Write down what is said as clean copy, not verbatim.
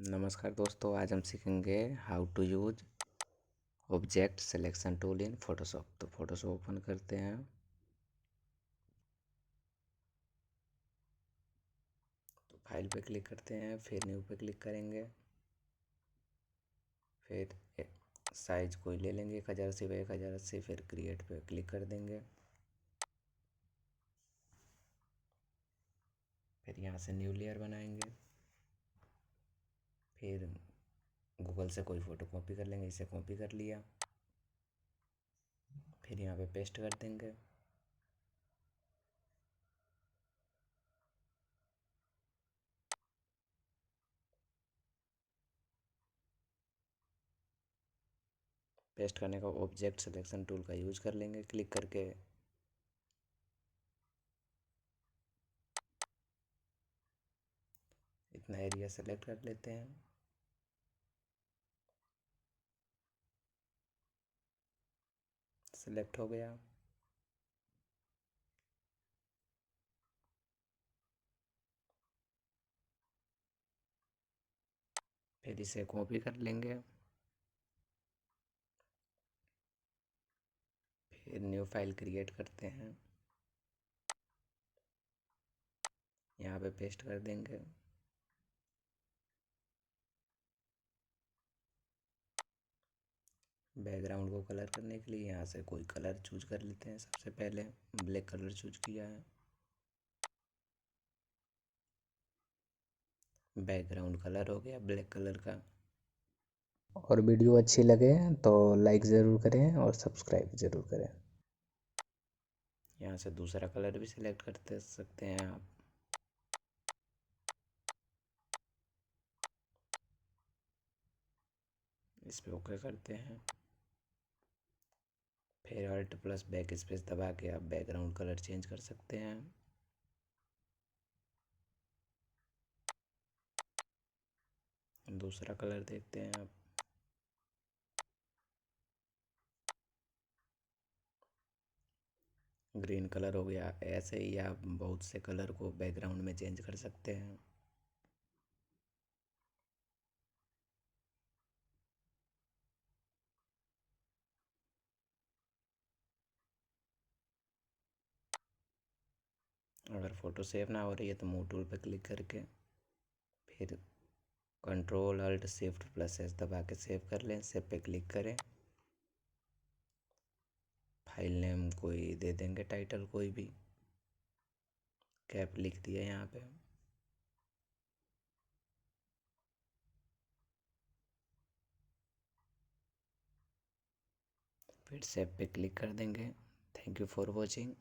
नमस्कार दोस्तों, आज हम सीखेंगे how to use object selection tool in Photoshop. तो फोटोशॉप ओपन करते हैं। तो फाइल पे क्लिक करते हैं, फिर न्यू पे क्लिक करेंगे, फिर साइज कोई ले लेंगे 1080 बाई 1080, फिर क्रिएट पे क्लिक कर देंगे। फिर यहाँ से न्यू लेयर बनाएंगे, फिर गूगल से कोई फ़ोटो कॉपी कर लेंगे। इसे कॉपी कर लिया, फिर यहाँ पे पेस्ट कर देंगे। पेस्ट करने का ऑब्जेक्ट सिलेक्शन टूल का यूज कर लेंगे क्लिक करके। इतना एरिया सेलेक्ट कर लेते हैं। सेलेक्ट हो गया। फिर इसे कॉपी कर लेंगे, फिर न्यू फाइल क्रिएट करते हैं, यहाँ पे पेस्ट कर देंगे। बैकग्राउंड को कलर करने के लिए यहाँ से कोई कलर चूज कर लेते हैं। सबसे पहले ब्लैक कलर चूज किया है। बैकग्राउंड कलर हो गया ब्लैक कलर का। और वीडियो अच्छी लगे तो लाइक ज़रूर करें और सब्सक्राइब ज़रूर करें। यहाँ से दूसरा कलर भी सिलेक्ट करते सकते हैं आप। इस पे ओके करते हैं। फिर अल्ट प्लस बैक स्पेस दबा के आप बैकग्राउंड कलर चेंज कर सकते हैं। दूसरा कलर देखते हैं आप। ग्रीन कलर हो गया। ऐसे ही आप बहुत से कलर को बैकग्राउंड में चेंज कर सकते हैं। अगर फ़ोटो सेव ना हो रही है तो मूव टूल पर क्लिक करके फिर control alt shift plus S दबा के सेव कर लें। सेव पे क्लिक करें। फाइल नेम कोई दे देंगे, टाइटल कोई भी। कैप लिख दिया यहाँ पे। फिर सेव पे क्लिक कर देंगे। Thank you for watching.